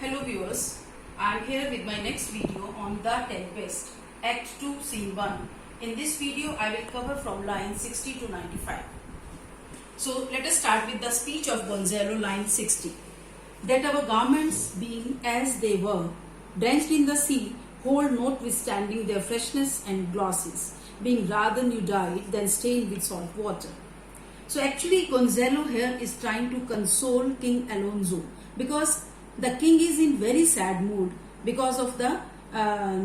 Hello viewers, I am here with my next video on The Tempest, Act 2, Scene 1. In this video, I will cover from lines 60 to 95. So let us start with the speech of Gonzalo, line 60. That our garments being as they were, drenched in the sea, hold notwithstanding their freshness and glosses, being rather new dyed than stained with salt water. So actually Gonzalo here is trying to console King Alonso because the king is in very sad mood because of the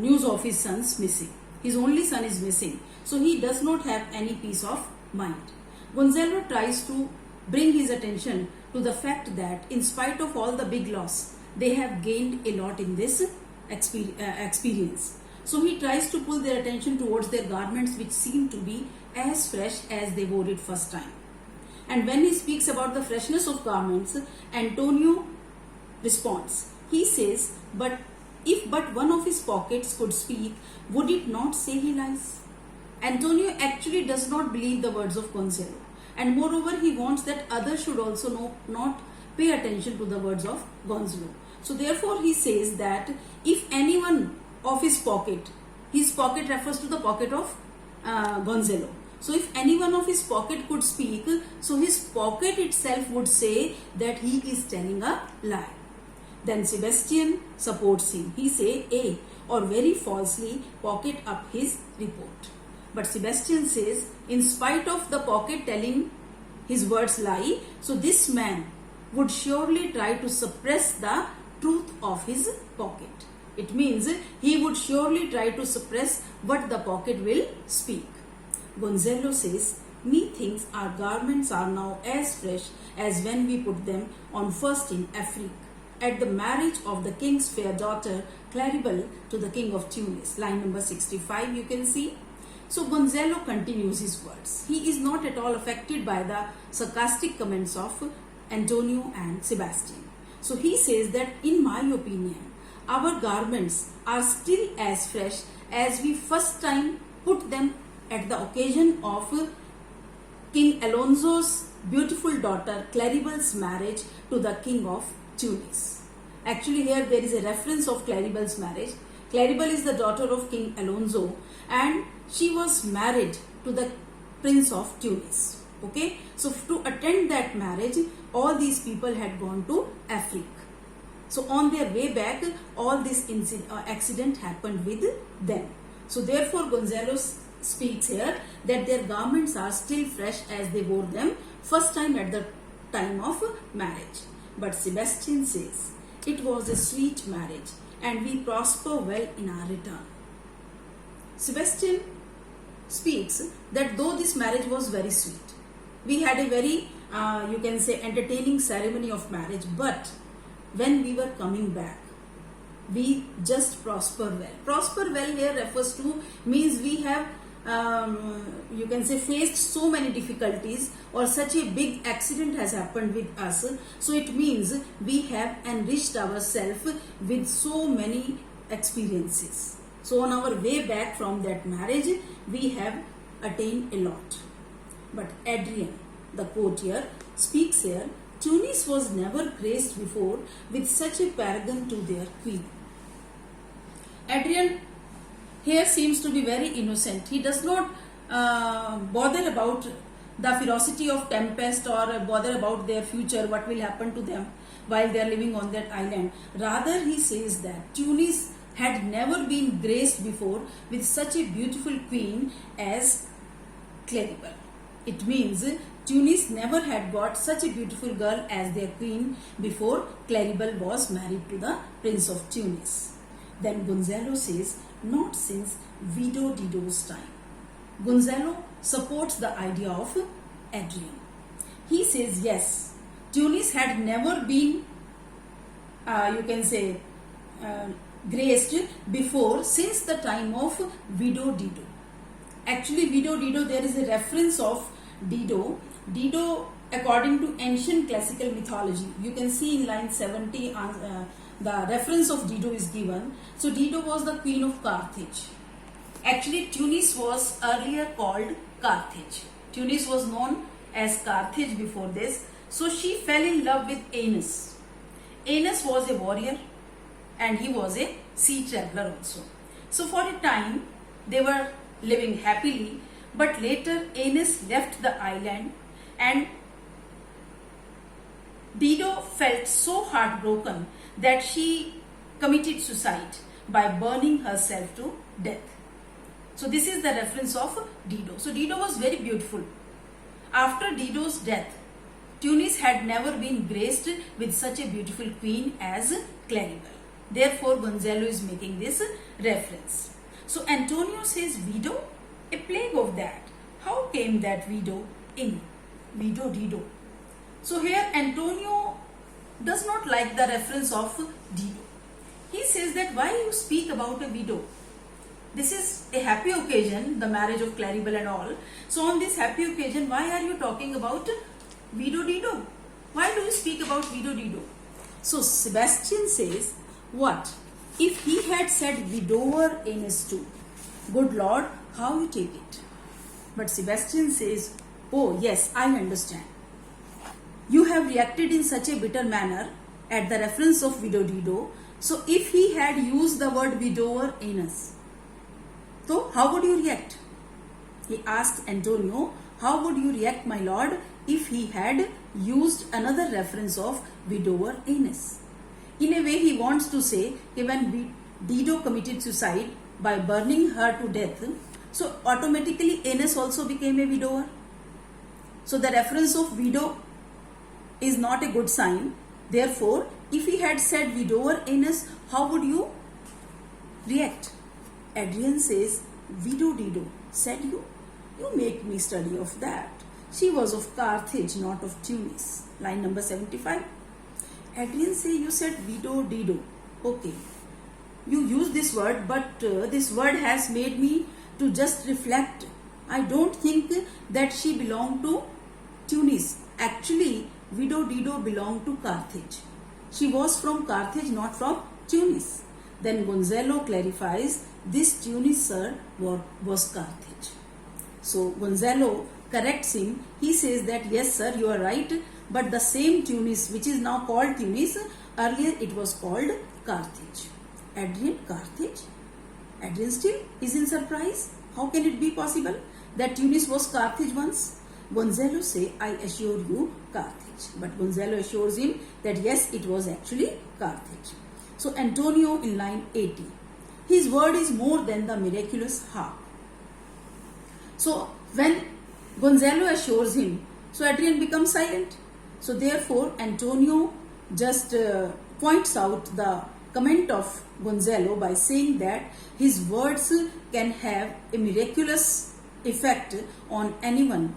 news of his son's missing. His only son is missing. So he does not have any peace of mind. Gonzalo tries to bring his attention to the fact that in spite of all the big loss, they have gained a lot in this experience. So he tries to pull their attention towards their garments which seem to be as fresh as they wore it first time. And when he speaks about the freshness of garments, Antonio responds. He says, but if but one of his pockets could speak, would it not say he lies? Antonio actually does not believe the words of Gonzalo. And moreover, he wants that others should also not pay attention to the words of Gonzalo. So therefore, he says that if anyone of his pocket refers to the pocket of Gonzalo. So if anyone of his pocket could speak, so his pocket itself would say that he is telling a lie. Then Sebastian supports him. He say, or very falsely pocket up his report. But Sebastian says, in spite of the pocket telling his words lie, so this man would surely try to suppress the truth of his pocket. It means he would surely try to suppress what the pocket will speak. Gonzalo says, methinks our garments are now as fresh as when we put them on first in Afrique, at the marriage of the king's fair daughter Claribel to the king of Tunis. Line number 65 you can see. So Gonzalo continues his words. He is not at all affected by the sarcastic comments of Antonio and Sebastian. So he says that in my opinion, our garments are still as fresh as we first time put them at the occasion of King Alonso's beautiful daughter Claribel's marriage to the king of Tunis. Actually here there is a reference of Claribel's marriage. Claribel is the daughter of King Alonso and she was married to the prince of Tunis. Okay, so to attend that marriage, all these people had gone to Afrique. So on their way back, all this accident happened with them. So therefore Gonzalo speaks here that their garments are still fresh as they wore them first time at the time of marriage. But Sebastian says, it was a sweet marriage and we prosper well in our return. Sebastian speaks that though this marriage was very sweet, we had a very, you can say, entertaining ceremony of marriage, but when we were coming back, we just prosper well. Prosper well here refers to, means we have, you can say, faced so many difficulties or such a big accident has happened with us. So it means we have enriched ourselves with so many experiences. So on our way back from that marriage, we have attained a lot. But Adrian, the courtier, speaks here, Tunis was never graced before with such a paragon to their queen. Adrian here seems to be very innocent. He does not bother about the ferocity of Tempest or bother about their future, what will happen to them while they are living on that island. Rather, he says that Tunis had never been graced before with such a beautiful queen as Claribel. It means Tunis never had got such a beautiful girl as their queen before Claribel was married to the prince of Tunis. Then Gonzalo says, not since Vido Dido's time. Gonzalo supports the idea of Adrian. He says, yes, Tunis had never been, you can say, graced before since the time of Vido Dido. Actually, Vido Dido, there is a reference of Dido. Dido, according to ancient classical mythology, you can see in line 70, the reference of Dido is given. So Dido was the queen of Carthage. Actually, Tunis was earlier called Carthage. Tunis was known as Carthage before this. So she fell in love with Aeneas. Aeneas was a warrior and he was a sea traveler also. So for a time they were living happily, but later Aeneas left the island and Dido felt so heartbroken that she committed suicide by burning herself to death. So this is the reference of Dido. So Dido was very beautiful. After Dido's death, Tunis had never been graced with such a beautiful queen as Claribel. Therefore, Gonzalo is making this reference. So Antonio says, Vido? A plague of that. How came that Vido in? Vido, Dido. So here Antonio does not like the reference of Dido. He says that why you speak about a widow? This is a happy occasion, the marriage of Claribel and all. So on this happy occasion, why are you talking about Vido Dido? Why do you speak about Vido Dido? So Sebastian says, what? If he had said widower Aeneas too, good Lord, how you take it? But Sebastian says, oh yes, I understand. You have reacted in such a bitter manner at the reference of Vido Dido. So if he had used the word widower Aeneas, so how would you react? He asked Antonio, how would you react, my lord, if he had used another reference of widower Aeneas? In a way, he wants to say that when Dido committed suicide by burning her to death, so automatically Aeneas also became a widower. So the reference of widow is not a good sign. Therefore, if he had said widower Aeneas, how would you react? Adrian says, Vido Dido, said you? You make me study of that. She was of Carthage, not of Tunis. Line number 75. Adrian says, you said Vido Dido. Okay. You use this word, but this word has made me to just reflect. I don't think that she belonged to Tunis. Actually, Vido Dido belonged to Carthage. She was from Carthage, not from Tunis. Then Gonzalo clarifies, this Tunis, sir, was Carthage. So Gonzalo corrects him. He says that, yes, sir, you are right. But the same Tunis, which is now called Tunis, earlier it was called Carthage. Adrian, Carthage? Adrian still is in surprise. How can it be possible that Tunis was Carthage once? Gonzalo say, I assure you, Carthage. But Gonzalo assures him that yes, it was actually Carthage. So Antonio in line 80. His word is more than the miraculous harp. So when Gonzalo assures him, so Adrian becomes silent. So therefore Antonio just points out the comment of Gonzalo by saying that his words can have a miraculous effect on anyone,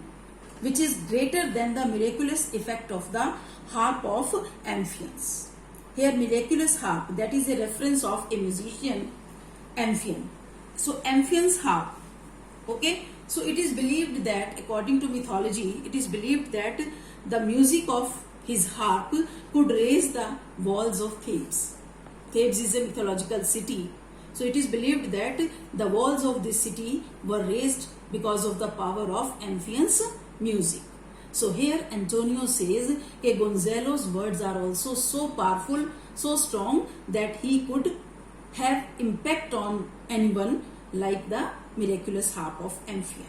which is greater than the miraculous effect of the harp of Amphions. Here miraculous harp, that is a reference of a musician, Amphion. So Amphion's harp, okay. So it is believed that, according to mythology, it is believed that the music of his harp could raise the walls of Thebes. Thebes is a mythological city. So it is believed that the walls of this city were raised because of the power of Amphion's music. So here Antonio says that Gonzalo's words are also so powerful, so strong that he could have impact on anyone like the miraculous harp of Amphion.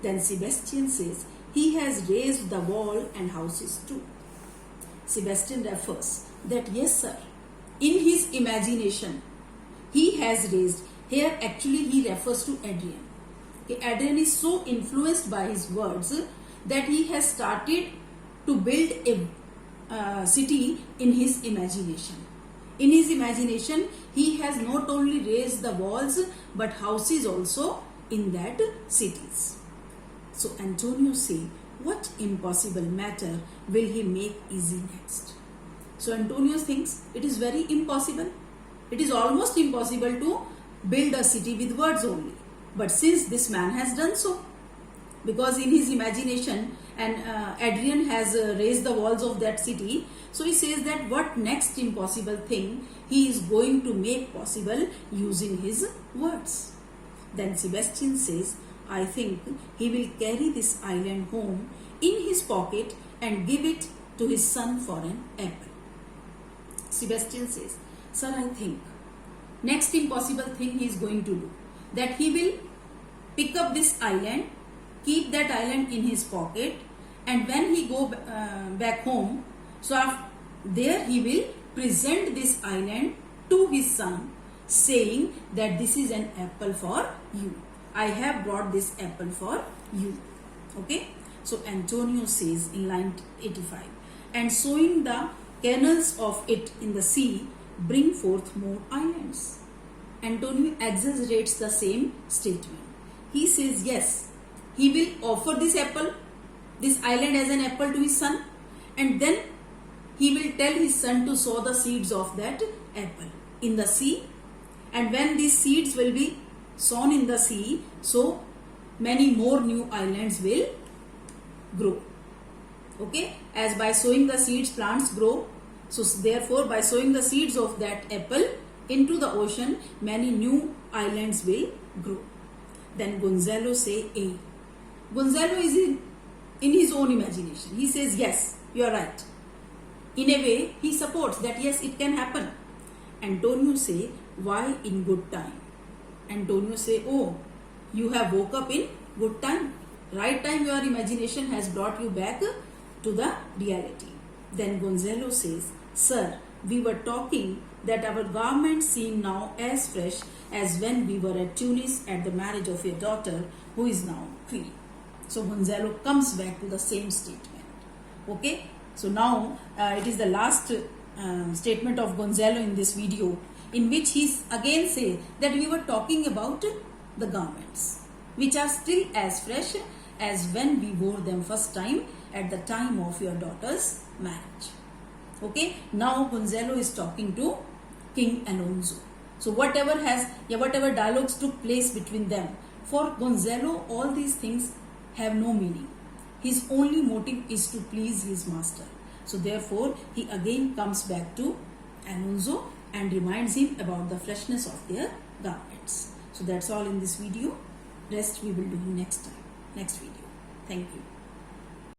Then Sebastian says he has raised the wall and houses too. Sebastian refers that yes, sir, in his imagination he has raised. Here actually he refers to Adrian. Adrian is so influenced by his words that he has started to build a city in his imagination. In his imagination, he has not only raised the walls but houses also in that cities. So Antonio say, what impossible matter will he make easy next? So Antonio thinks it is very impossible. It is almost impossible to build a city with words only. But since this man has done so, because in his imagination and Adrian has raised the walls of that city, so he says that what next impossible thing he is going to make possible using his words. Then Sebastian says, I think he will carry this island home in his pocket and give it to his son for an apple. Sebastian says, Sir, I think next impossible thing he is going to do, that he will pick up this island, keep that island in his pocket, and when he go back home, so there he will present this island to his son, saying that this is an apple for you. I have brought this apple for you. Okay. So Antonio says in line 85, and sowing the kernels of it in the sea bring forth more islands. Antonio exaggerates the same statement. He says yes, he will offer this apple, this island as an apple to his son, and then he will tell his son to sow the seeds of that apple in the sea, and when these seeds will be sown in the sea, so many more new islands will grow. Okay, as by sowing the seeds plants grow, so therefore by sowing the seeds of that apple into the ocean, many new islands will grow. Then Gonzalo say A. Gonzalo is in his own imagination. He says yes, you are right. In a way he supports that yes, it can happen. Antonio say, why in good time? Antonio say, oh, you have woke up in good time. Right time your imagination has brought you back to the reality. Then Gonzalo says, sir, we were talking that our garments seem now as fresh as when we were at Tunis at the marriage of your daughter, who is now free. So Gonzalo comes back to the same statement. Okay. So now it is the last statement of Gonzalo in this video, in which he again say that we were talking about the garments, which are still as fresh as when we wore them first time at the time of your daughter's marriage. Okay, now Gonzalo is talking to King Alonso. So whatever dialogues took place between them, for Gonzalo all these things have no meaning. His only motive is to please his master. So therefore he again comes back to Alonso and reminds him about the freshness of their garments. So that's all in this video. Rest we will do next time, next video. Thank you.